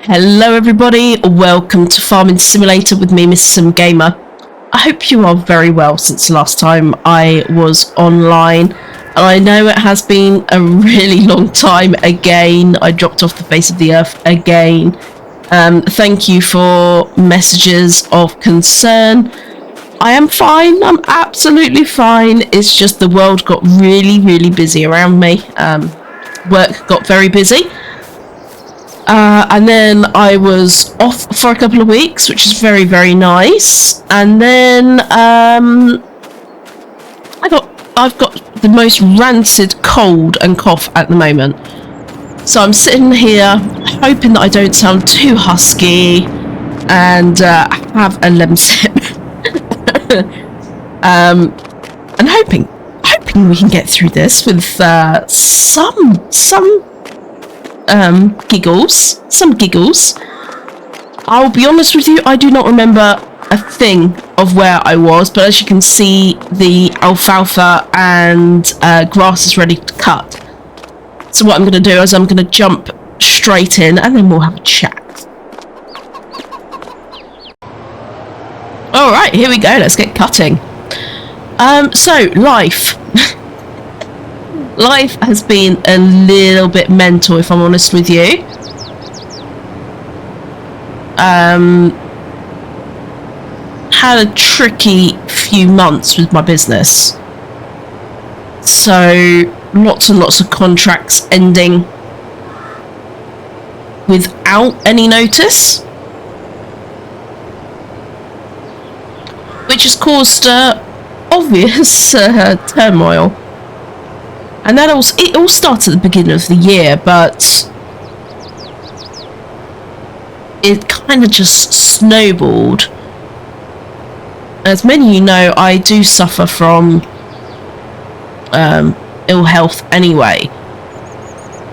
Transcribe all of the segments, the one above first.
Hello everybody, welcome to Farming Simulator with me, Miss Sim Gamer. I hope you are very well since the last time I was online. And I know it has been a really long time again. I dropped off the face of the earth again. Thank you for messages of concern. I am fine, I'm absolutely fine. It's just the world got really busy around me. Work got very busy. And then I was off for a couple of weeks, which is very nice. And then I've got the most rancid cold and cough at the moment. So I'm sitting here hoping that I don't sound too husky and have a lemon sip. And hoping we can get through this with some giggles. I'll be honest with you, I do not remember a thing of where I was, but as you can see, the alfalfa and grass is ready to cut. So what I'm going to do is I'm going to jump straight in and then we'll have a chat. Alright, here we go, let's get cutting. So, life. Life has been a little bit mental, if I'm honest with you. Had a tricky few months with my business. So, lots and lots of contracts ending without any notice. Which has caused obvious turmoil. And it all started at the beginning of the year, but it kind of just snowballed. As many of you know, I do suffer from ill health anyway.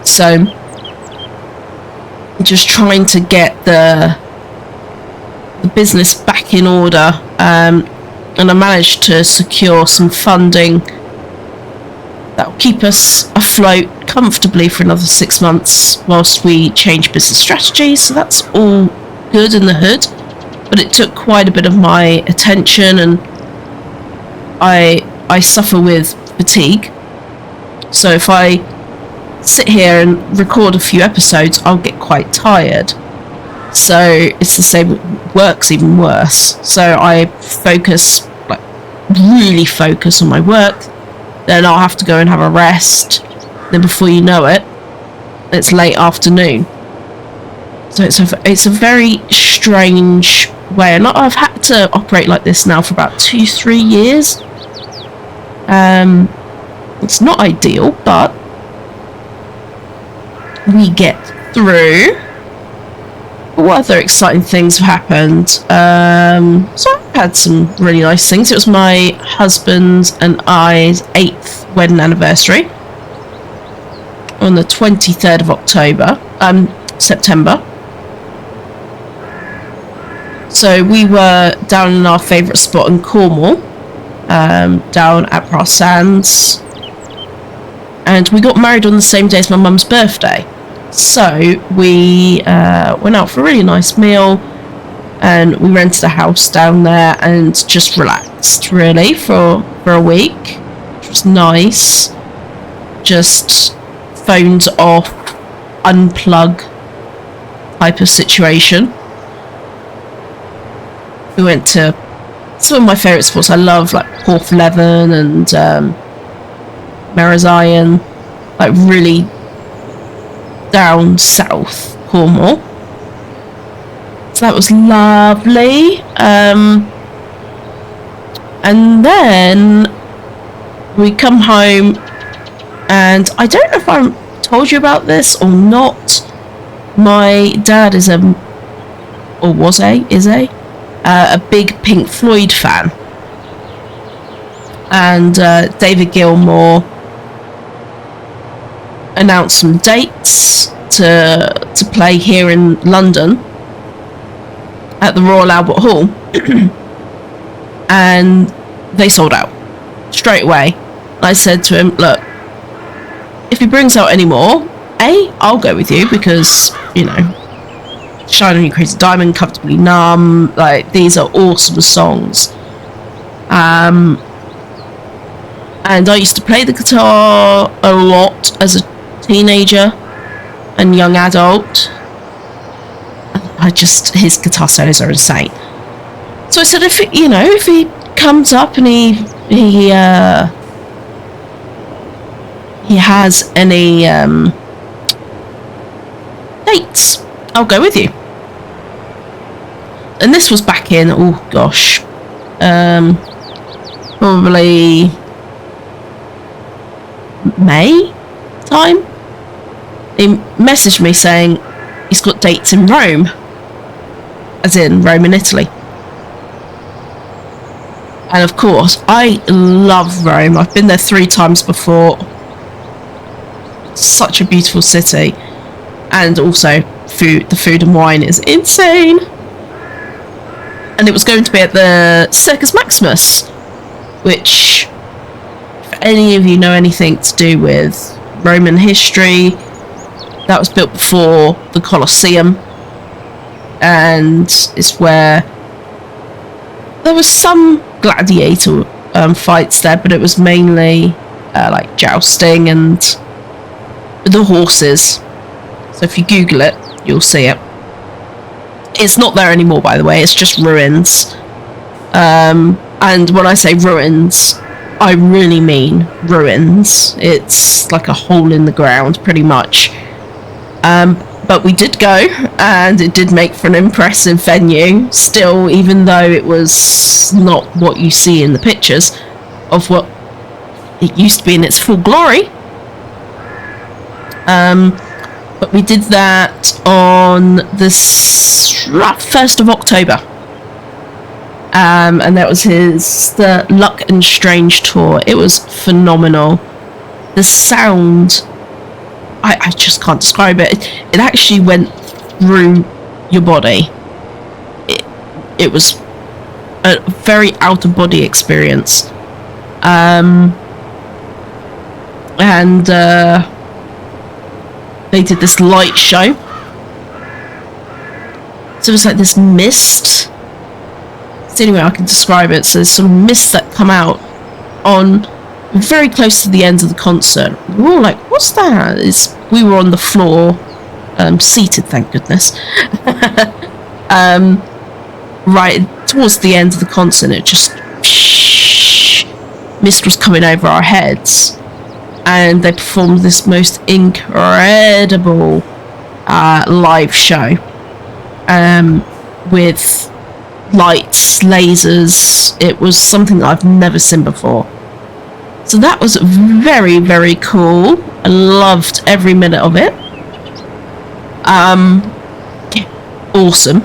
So, just trying to get the business back in order, and I managed to secure some funding that will keep us afloat comfortably for another 6 months whilst we change business strategy. So that's all good in the hood, but it took quite a bit of my attention, and I suffer with fatigue. So if I sit here and record a few episodes, I'll get quite tired. So it's the same, work's even worse. So I really focus on my work. Then I'll have to go and have a rest. Then before you know it, it's late afternoon. So it's a very strange way, and I've had to operate like this now for about 2-3 years. It's not ideal, but we get through. What other exciting things have happened? So I've had some really nice things. It was my husband and I's 8th wedding anniversary on the 23rd of September. So we were down in our favourite spot in Cornwall, down at Brass Sands, and we got married on the same day as my mum's birthday. So we went out for a really nice meal, and we rented a house down there and just relaxed really for a week, which was nice. Just phones off, unplug type of situation. We went to some of my favourite spots I love, like Porthleven and Marazion, like really down south Cornwall. So that was lovely. And then we come home, and I don't know if I told you about this or not. My dad is a big Pink Floyd fan, and David Gilmour announced some dates to play here in London at the Royal Albert Hall, and they sold out straight away. I said to him, look, if he brings out any more, I'll go with you, because, you know, Shine On You Crazy Diamond, Comfortably Numb. Like, these are awesome songs. And I used to play the guitar a lot as a teenager and young adult. His guitar solos are insane. So I said, if he comes up and he has any dates, I'll go with you. And this was back in, oh gosh, probably May time. He messaged me saying he's got dates in Rome, as in Rome in Italy. And of course, I love Rome. I've been there 3 times before. Such a beautiful city. And also, the food and wine is insane. And it was going to be at the Circus Maximus, which, if any of you know anything to do with Roman history, that was built before the Colosseum, and it's where there was some gladiator fights there, but it was mainly like jousting and the horses. So if you Google it, you'll see it. It's not there anymore, by the way. It's just ruins. And when I say ruins, I really mean ruins. It's like a hole in the ground, pretty much. But we did go, and it did make for an impressive venue. Still, even though it was not what you see in the pictures of what it used to be in its full glory. But we did that on the 1st of October. And that was the Luck and Strange tour. It was phenomenal. The sound, I just can't describe it. It actually went through your body. It was a very out-of-body experience. They did this light show. So it was like this mist. It's the only way I can describe it. So there's some mist that come out on very close to the end of the concert. We were all like, what's that? We were on the floor, seated, thank goodness. Right towards the end of the concert, it just mist was coming over our heads, and they performed this most incredible live show with lights, lasers. It was something that I've never seen before. So that was very, very cool. I loved every minute of it. Awesome.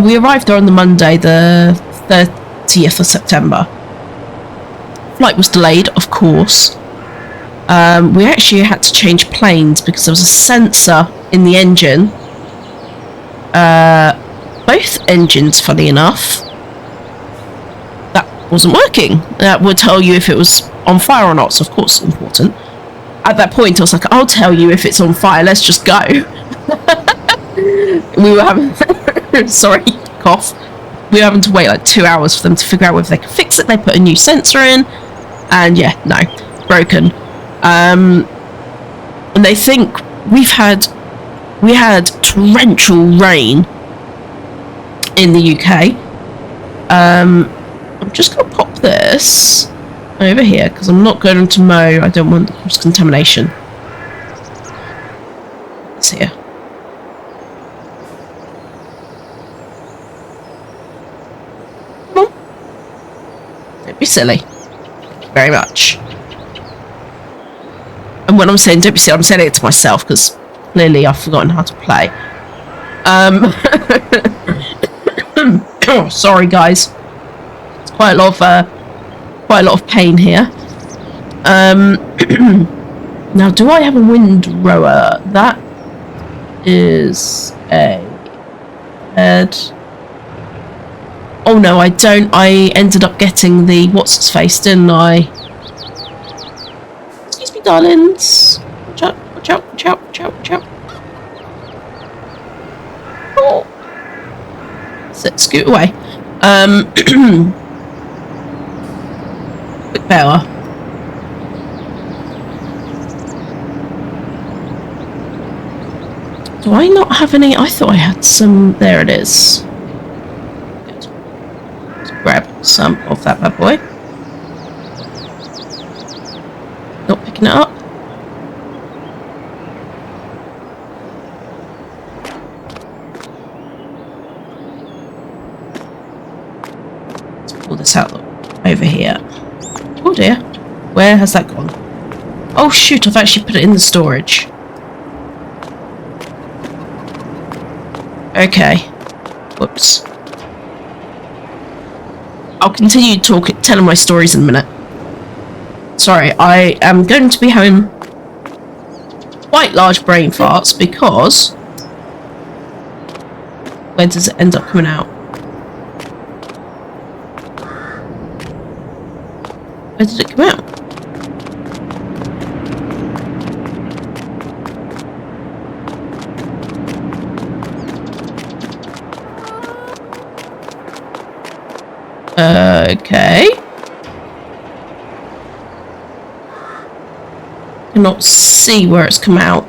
We arrived there on the Monday, the 30th of September. Flight was delayed, of course. We actually had to change planes because there was a sensor in the engine. Both engines, funny enough, that wasn't working. That would tell you if it was on fire or not, so of course important. At that point I was like, I'll tell you if it's on fire, let's just go. We were having sorry, cough. We were having to wait like 2 hours for them to figure out whether they could fix it. They put a new sensor in, and yeah, no, broken. And they think we had torrential rain in the UK. I'm just going to pop this over here because I'm not going to mow. I don't want the cross-contamination. It's here. Come on. Don't be silly. Thank you very much. And when I'm saying don't be silly, I'm saying it to myself because clearly I've forgotten how to play. Oh, sorry guys. It's quite a lot of pain here. Now, do I have a windrower? That is a head. Oh no, I don't. I ended up getting the what's its face, didn't I? Excuse me, darlings. Watch out! Watch out! Watch out! Watch out! Watch out! Scoot away. Quick power. Do I not have any? I thought I had some. There it is. Good. Let's grab some of that bad boy. Not picking it up. Let's pull this out over here. Oh dear. Where has that gone? Oh shoot, I've actually put it in the storage. Okay. Whoops. I'll continue telling my stories in a minute. Sorry, I am going to be having quite large brain farts because... Where does it end up coming out? Where did it come out? Okay. Cannot see where it's come out.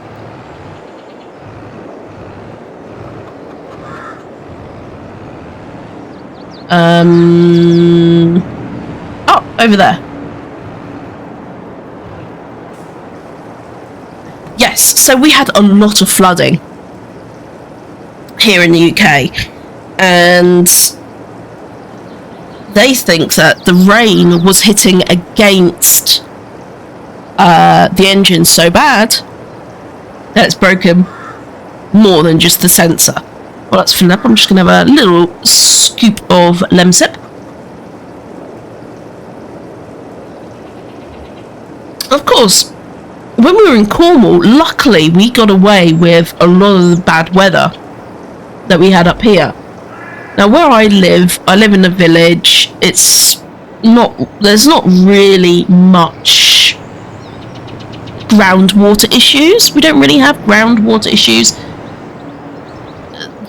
Oh, over there. Yes, so we had a lot of flooding here in the UK, and they think that the rain was hitting against the engine so bad that it's broken more than just the sensor. Well, that's filling up. I'm just going to have a little scoop of Lemsip. Of course, when we were in Cornwall, luckily we got away with a lot of the bad weather that we had up here. Now, where I live in a village. There's not really much groundwater issues. We don't really have groundwater issues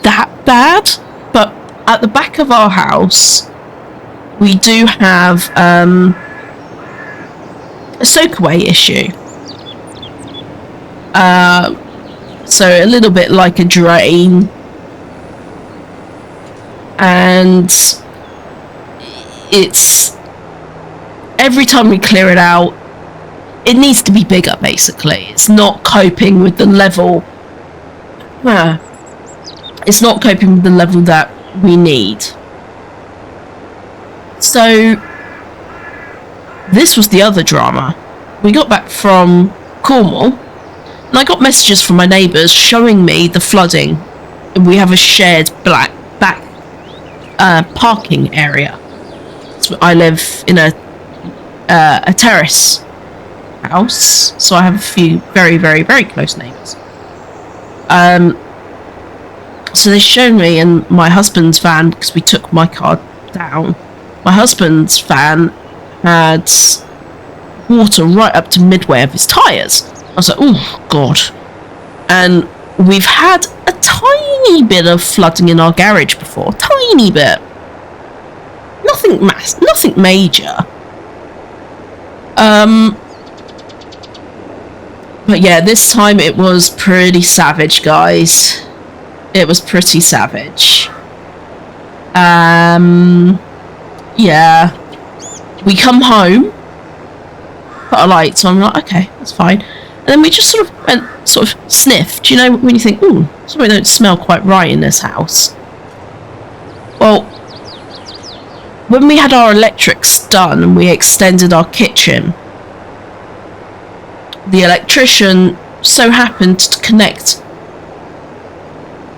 that bad, but at the back of our house we do have a soakaway issue. So a little bit like a drain, and it's every time we clear it out, it needs to be bigger. Basically, it's not coping with the level. It's not coping with the level that we need. So this was the other drama. We got back from Cornwall, and I got messages from my neighbours showing me the flooding. We have a shared back parking area. So I live in a terrace house, so I have a few very, very, very close neighbours. So they showed me in my husband's van, because we took my car down. My husband's van had water right up to midway of his tyres. I was like, oh god. And we've had a tiny bit of flooding in our garage before. Tiny bit. Nothing major. But yeah, this time it was pretty savage, guys. It was pretty savage. Yeah. We come home, put a light, so I'm like, okay, that's fine. And then we just sort of sniffed. You know, when you think, ooh, something don't smell quite right in this house. Well, when we had our electrics done and we extended our kitchen, the electrician so happened to connect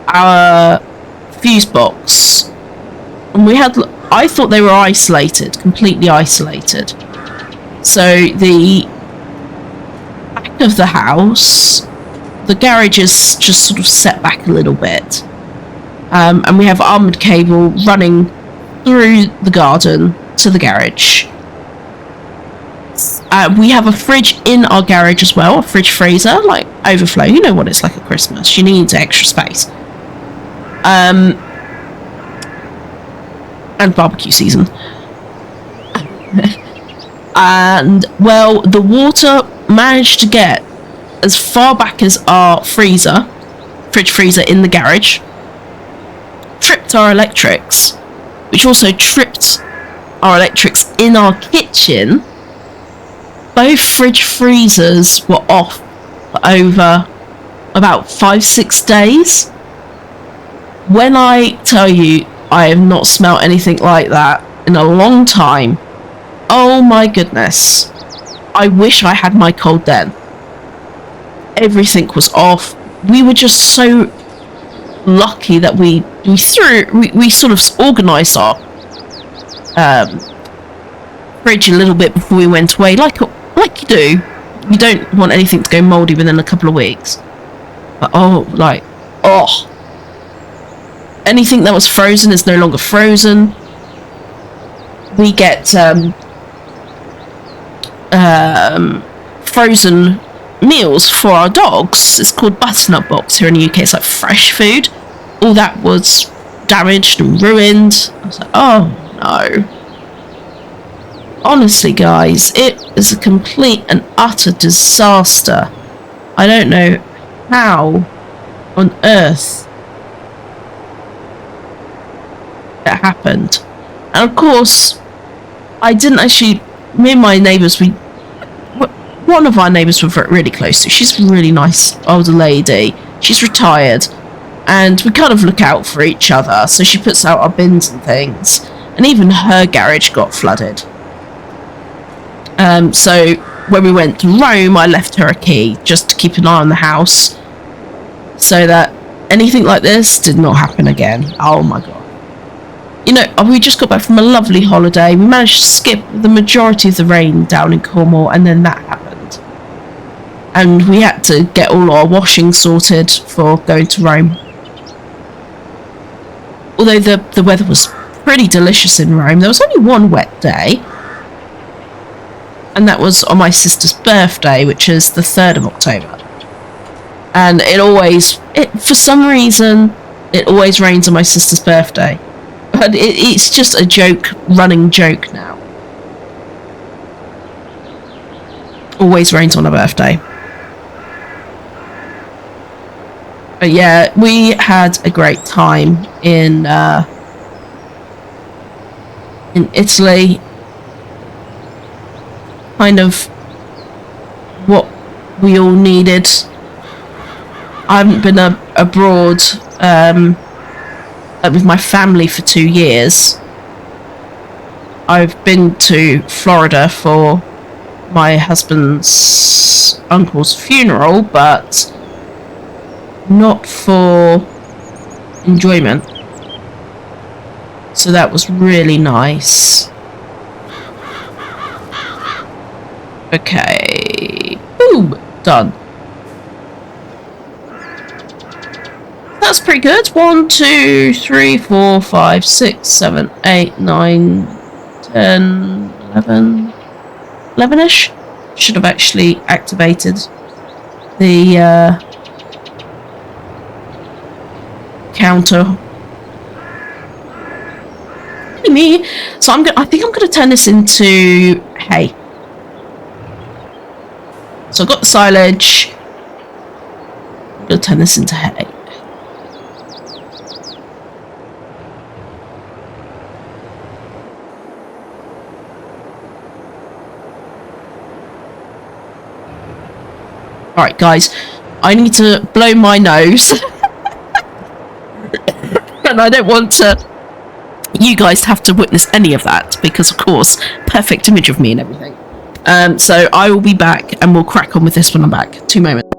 our fuse box, and I thought they were isolated, completely isolated. So the back of the house, the garage is just sort of set back a little bit, and we have armoured cable running through the garden to the garage. We have a fridge in our garage as well, a fridge freezer, like overflow. You know what it's like at Christmas. You need extra space. and barbecue season. And, well, the water managed to get as far back as our fridge freezer in the garage, tripped our electrics, which also tripped our electrics in our kitchen. Both fridge freezers were off for over about 5-6 days. When I tell you I have not smelt anything like that in a long time, oh my goodness, I wish I had my cold then. Everything was off. We were just so lucky that we sort of organised our fridge a little bit before we went away, like you do. You don't want anything to go mouldy within a couple of weeks. But anything that was frozen is no longer frozen. We get frozen meals for our dogs. It's called Butternut Box here in the UK. It's like fresh food. All that was damaged and ruined. I was like, oh no. Honestly, guys, it is a complete and utter disaster. I don't know how on earth it happened. And of course, I didn't actually. Me and my neighbours, one of our neighbours we're really close to. She's a really nice older lady. She's retired, and we kind of look out for each other. So she puts out our bins and things, and even her garage got flooded. So when we went to Rome, I left her a key just to keep an eye on the house, so that anything like this did not happen again. Oh my god. You know, we just got back from a lovely holiday. We managed to skip the majority of the rain down in Cornwall, and then that happened. And we had to get all our washing sorted for going to Rome. Although the weather was pretty delicious in Rome, there was only one wet day. And that was on my sister's birthday, which is the 3rd of October. And for some reason, it always rains on my sister's birthday. But it's just a running joke now. Always rains on her birthday. But yeah, we had a great time in Italy. Kind of what we all needed. I haven't been abroad with my family for 2 years. I've been to Florida for my husband's uncle's funeral, but not for enjoyment. So that was really nice. Okay, boom, done. That's pretty good. 1, 2, 3, 4, 5, 6, 7, 8, 9, 10, 11, 11-ish. Should have actually activated the counter. Me. So I think I'm gonna turn this into hay. So I've got the silage. I'm going to turn this into hay. Alright guys, I need to blow my nose. And I don't want you guys to have to witness any of that, because of course, perfect image of me and everything. So I will be back and we'll crack on with this when I'm back. 2 moments.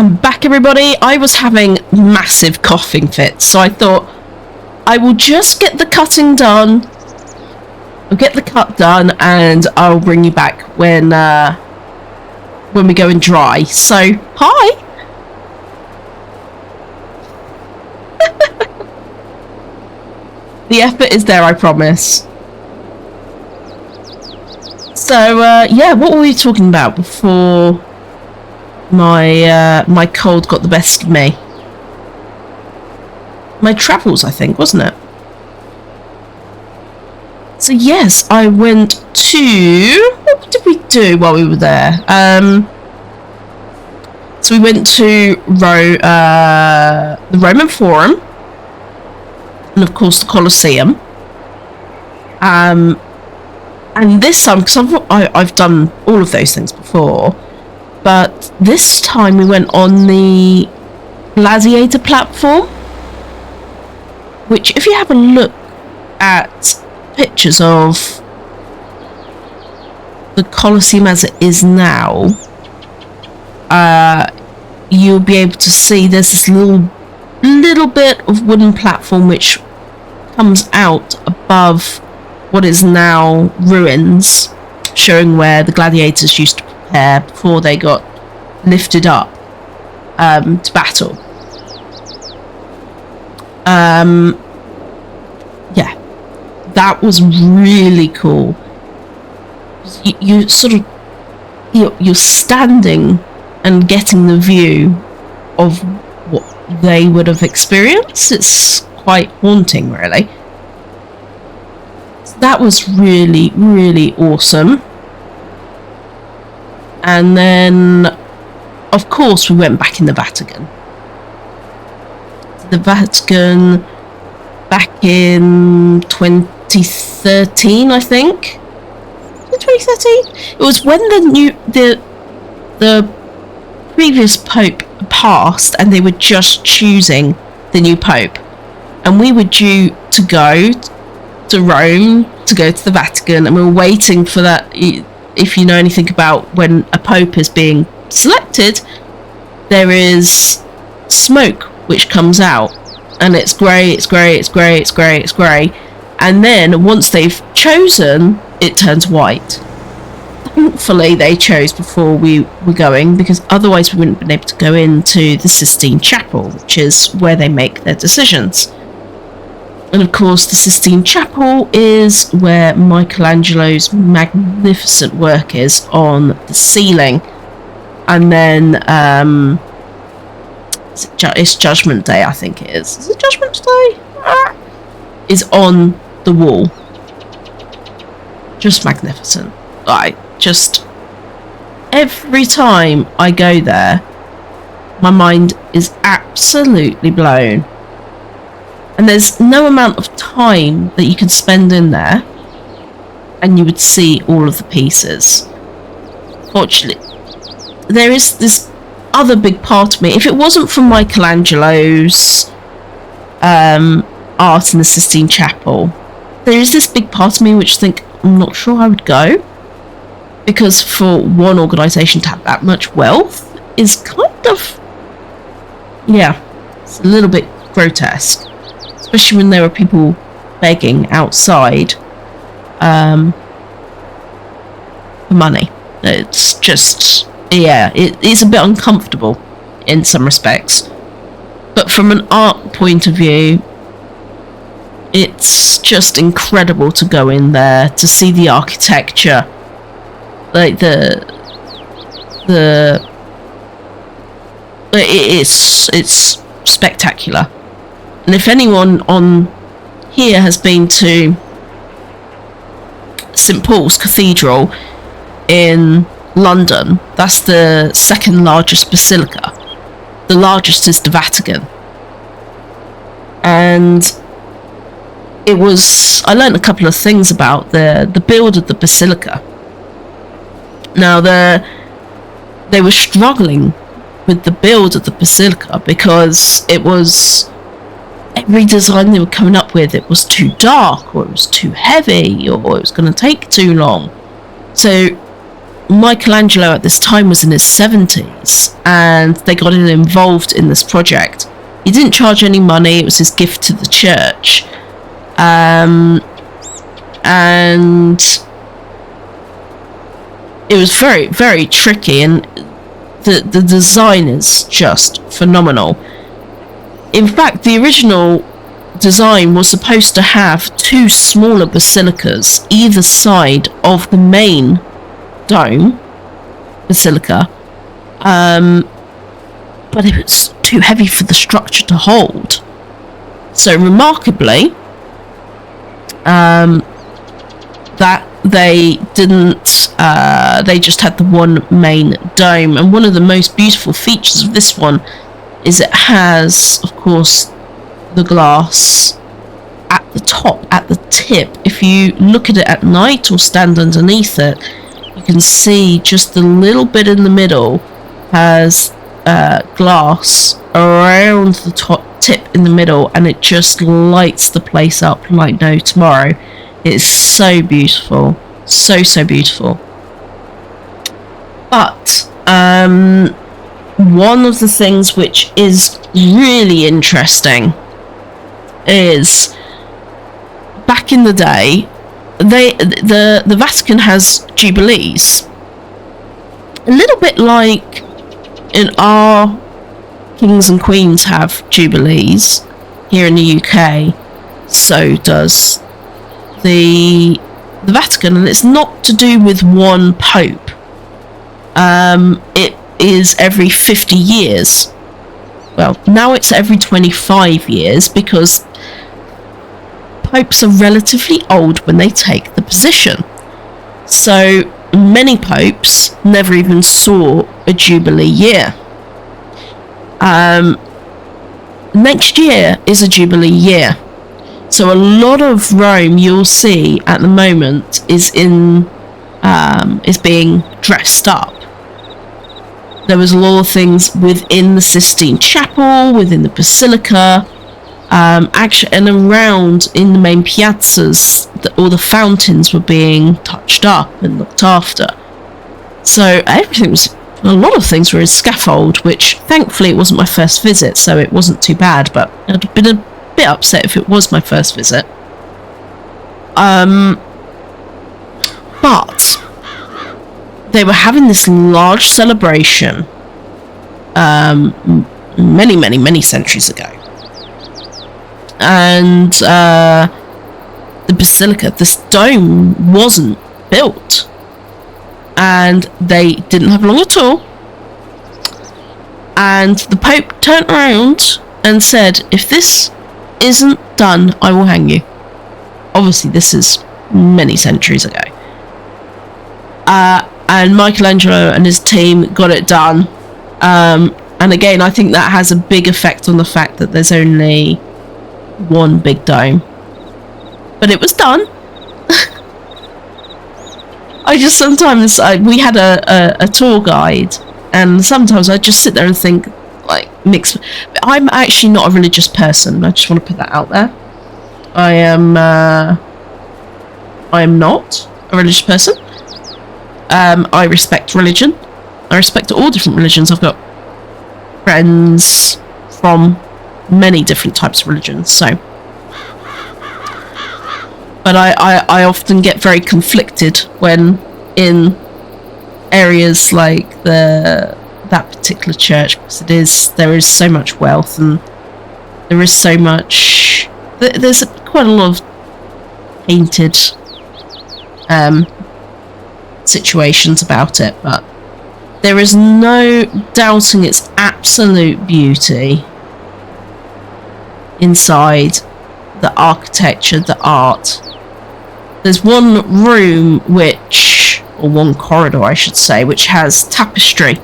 I'm back, everybody. I was having massive coughing fits, so I thought I will just get the cutting done. I'll get the cut done, and I'll bring you back when we go and dry. So, hi. The effort is there, I promise. So, yeah, what were we talking about before my cold got the best of me? My travels, I think, wasn't it? So, yes, I went to... What did we do while we were there? So we went to the Roman Forum, and of course the Colosseum. And this time, because I've done all of those things before, but this time we went on the Gladiator platform, which, if you have a look at pictures of the Colosseum as it is now, you'll be able to see there's this little bit of wooden platform which comes out above what is now ruins, showing where the gladiators used to prepare before they got lifted up to battle. Yeah, that was really cool. You sort of you're standing and getting the view of what they would have experienced. It's quite haunting, really. So that was really, really awesome. And then, of course, we went back in the Vatican. The Vatican back in 2013, I think. 2013? It was when the previous pope passed, and they were just choosing the new pope, and we were due to go to Rome to go to the Vatican, and we were waiting for that. If you know anything about when a pope is being selected, there is smoke which comes out, and it's grey, it's grey, it's grey, it's grey, it's grey, and then once they've chosen, it turns white. Thankfully, they chose before we were going, because otherwise we wouldn't have been able to go into the Sistine Chapel, which is where they make their decisions. And of course, the Sistine Chapel is where Michelangelo's magnificent work is on the ceiling. And then, it's Judgment Day, I think it is. Is it Judgment Day? Is on the wall. Just magnificent. Just every time I go there, my mind is absolutely blown. And there's no amount of time that you could spend in there and you would see all of the pieces. Fortunately, there is this other big part of me. If it wasn't for Michelangelo's art in the Sistine Chapel, there is this big part of me which I'm not sure I would go. Because for one organisation to have that much wealth is kind of, yeah, it's a little bit grotesque. Especially when there are people begging outside for money. It's just, yeah, it is a bit uncomfortable in some respects. But from an art point of view, it's just incredible to go in there, to see the architecture. Like it's spectacular. And if anyone on here has been to St Paul's Cathedral in London, that's the second largest basilica. The largest is the Vatican. And I learned a couple of things about the build of the basilica. Now, they were struggling with the build of the basilica because it was every design they were coming up with, it was too dark, or it was too heavy, or it was going to take too long. So Michelangelo at this time was in his 70s, and they got him involved in this project. He didn't charge any money. It was his gift to the church. And it was very, very tricky, and the design is just phenomenal. In fact, the original design was supposed to have 2 smaller basilicas either side of the main dome basilica, but it was too heavy for the structure to hold. So remarkably, that they didn't, they just had the one main dome. And one of the most beautiful features of this one is it has, of course, the glass at the top, at the tip. If you look at it at night or stand underneath it, you can see just a little bit in the middle has glass around the top tip in the middle, and it just lights the place up like no tomorrow. It is so beautiful, so beautiful. But one of the things which is really interesting is, back in the day, the Vatican has jubilees, a little bit like in our kings and queens have jubilees here in the UK. So does the Vatican, and it's not to do with one pope. It is every 50 years. Well, now it's every 25 years, because popes are relatively old when they take the position. So many popes never even saw a jubilee year. Next year is a jubilee year. So a lot of Rome, you'll see at the moment, is being dressed up. There was a lot of things within the Sistine Chapel, within the Basilica, actually, and around in the main piazzas, all the fountains were being touched up and looked after. So a lot of things were in scaffold, which thankfully it wasn't my first visit, so it wasn't too bad, but I'd have been a bit upset if it was my first visit. But they were having this large celebration many centuries ago, and the basilica, this dome, wasn't built, and they didn't have long at all. And the Pope turned around and said, "If this isn't done, I will hang you." Obviously, this is many centuries ago. And Michelangelo and his team got it done. And again, I think that has a big effect on the fact that there's only one big dome. But it was done. I just sometimes, we had a tour guide, and sometimes I just sit there and think, like, mix. I'm actually not a religious person. I just want to put that out there. I am not a religious person. I respect religion. I respect all different religions. I've got friends from many different types of religions, so. But I often get very conflicted when in areas like that particular church, because there is so much wealth, and there is so much. There's quite a lot of painted situations about it, but there is no doubting its absolute beauty inside, the architecture, the art. There's one room or one corridor I should say, which has tapestry,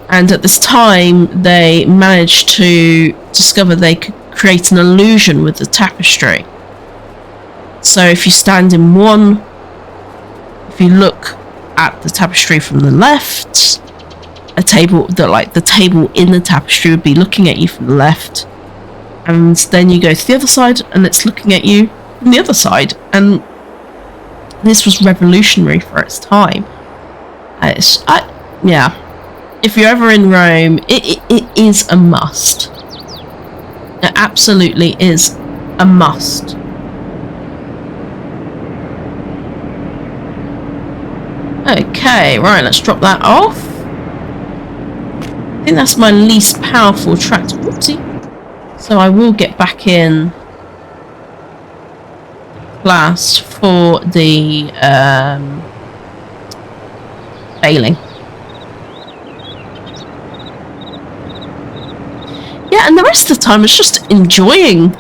and at this time they managed to discover they could create an illusion with the tapestry. So if you stand in one, if you look at the tapestry from the left, the table in the tapestry would be looking at you from the left, and then you go to the other side and it's looking at you from the other side. And this was revolutionary for its time. Yeah. If you're ever in Rome, it is a must. It absolutely is a must. Okay, right, let's drop that off. I think that's my least powerful tractor. Whoopsie. So I will get back in class for the baling. Yeah, and the rest of the time it's just enjoying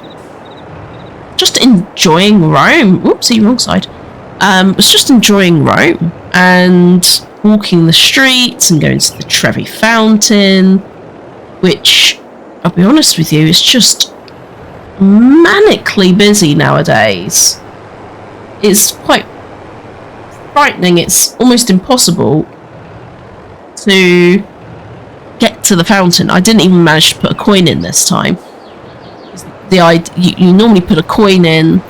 Rome. Whoopsie, wrong side. It's just enjoying Rome and walking the streets and going to the Trevi Fountain, which, I'll be honest with you, is just manically busy nowadays. It's quite frightening. It's almost impossible to get to the fountain. I didn't even manage to put a coin in this time. You normally put a coin in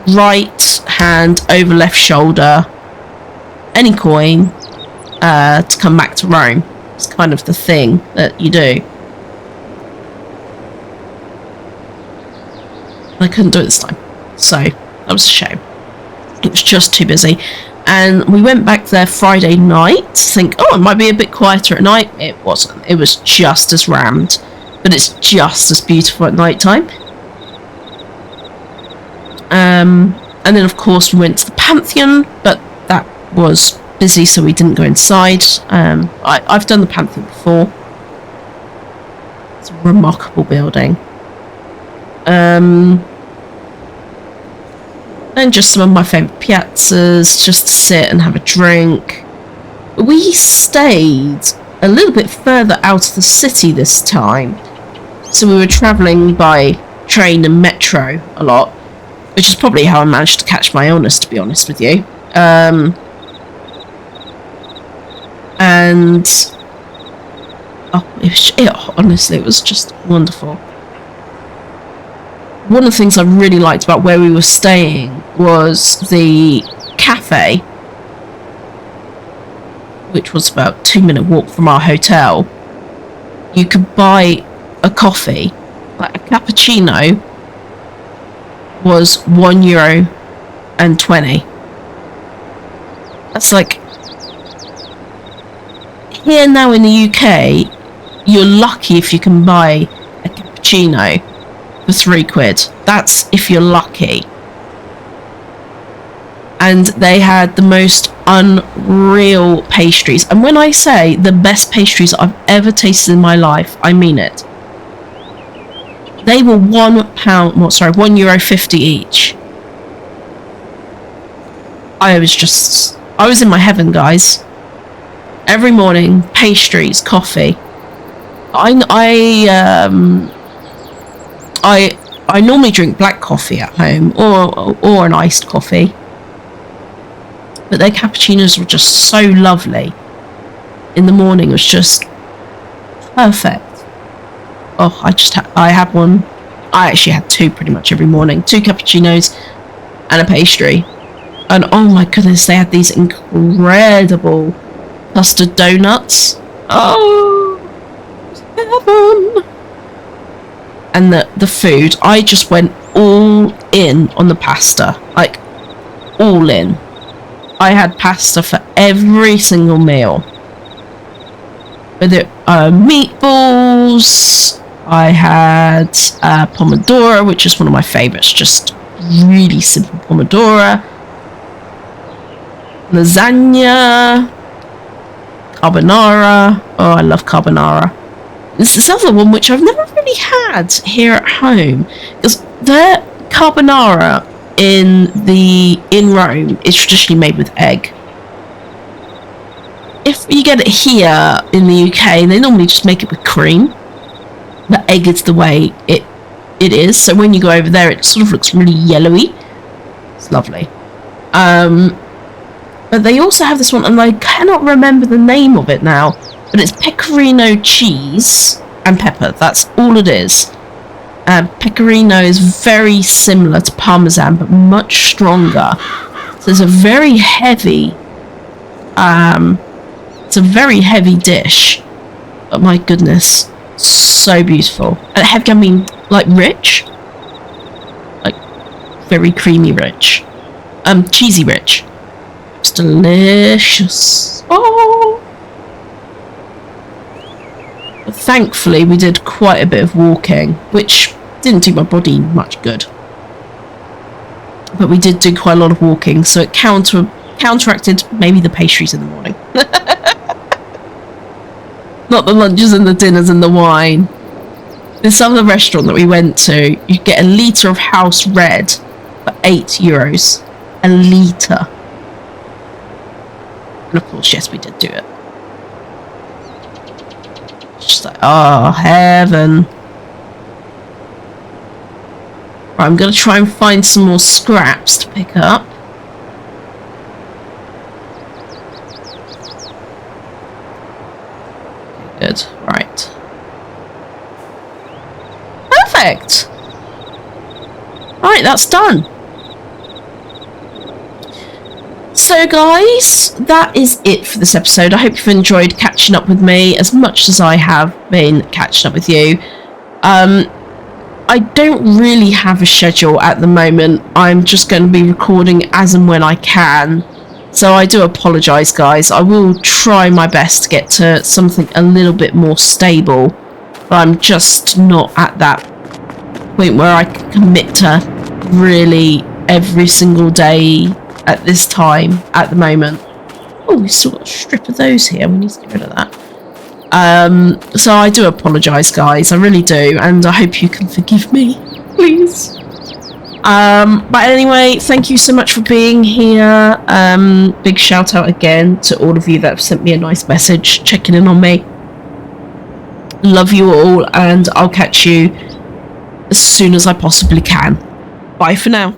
right hand over left shoulder, any coin, to come back to Rome. It's kind of the thing that you do. I couldn't do it this time, so that was a shame. It was just too busy. And we went back there Friday night to think, oh, it might be a bit quieter at night. It wasn't. It was just as rammed, but it's just as beautiful at night time. And then, of course, we went to the Pantheon, but that was busy, so we didn't go inside. I've done the Pantheon before. It's a remarkable building. And just some of my favourite piazzas, just to sit and have a drink. We stayed a little bit further out of the city this time, so we were travelling by train and metro a lot, which is probably how I managed to catch my illness, to be honest with you. And honestly, it was just wonderful. One of the things I really liked about where we were staying was the cafe, which was about a 2-minute walk from our hotel. You could buy a coffee, like a cappuccino was €1.20. That's like, here now in the UK, you're lucky if you can buy a cappuccino for £3. That's if you're lucky. And they had the most unreal pastries. And when I say the best pastries I've ever tasted in my life, I mean it. They were €1.50 each. I was in my heaven, guys. Every morning, pastries, coffee. I normally drink black coffee at home, or an iced coffee. But their cappuccinos were just so lovely. In the morning, it was just perfect. Oh, I had one. I actually had two pretty much every morning. 2 cappuccinos and a pastry. And oh my goodness, they had these incredible custard donuts. Oh, heaven. And the food, I just went all in on the pasta. Like, all in. I had pasta for every single meal. Whether meatballs, I had pomodoro, which is one of my favourites, just really simple pomodoro. Lasagna, carbonara. Oh, I love carbonara. There's this other one which I've never really had here at home, because their carbonara in Rome is traditionally made with egg. If you get it here in the UK, they normally just make it with cream. The egg is the way it is, so when you go over there, it sort of looks really yellowy. It's lovely. But they also have this one, and I cannot remember the name of it now, but it's pecorino cheese and pepper. That's all it is. Pecorino is very similar to Parmesan, but much stronger. So it's a very heavy, dish. But my goodness, so beautiful. And heavy, I mean, like rich, like very creamy rich, cheesy rich. It's delicious. Oh. But thankfully, we did quite a bit of walking, which didn't do my body much good. But we did do quite a lot of walking, so it counteracted maybe the pastries in the morning. Not the lunches and the dinners and the wine. This other restaurant that we went to, you get a litre of house red for €8. A litre. And of course, yes, we did do it. Just like, oh, heaven. Right, I'm going to try and find some more scraps to pick up. Okay, good. Right. Perfect. Right, that's done. So guys, that is it for this episode. I hope you've enjoyed catching up with me as much as I have been catching up with you. I don't really have a schedule at the moment. I'm just going to be recording as and when I can. So I do apologise, guys. I will try my best to get to something a little bit more stable. But I'm just not at that point where I can commit to really every single day at this time at the moment. Oh, we've still got a strip of those here. We need to get rid of that. So I do apologise, guys. I really do, and I hope you can forgive me, please. But anyway, thank you so much for being here. Big shout out again to all of you that have sent me a nice message, checking in on me. Love you all, and I'll catch you as soon as I possibly can. Bye for now.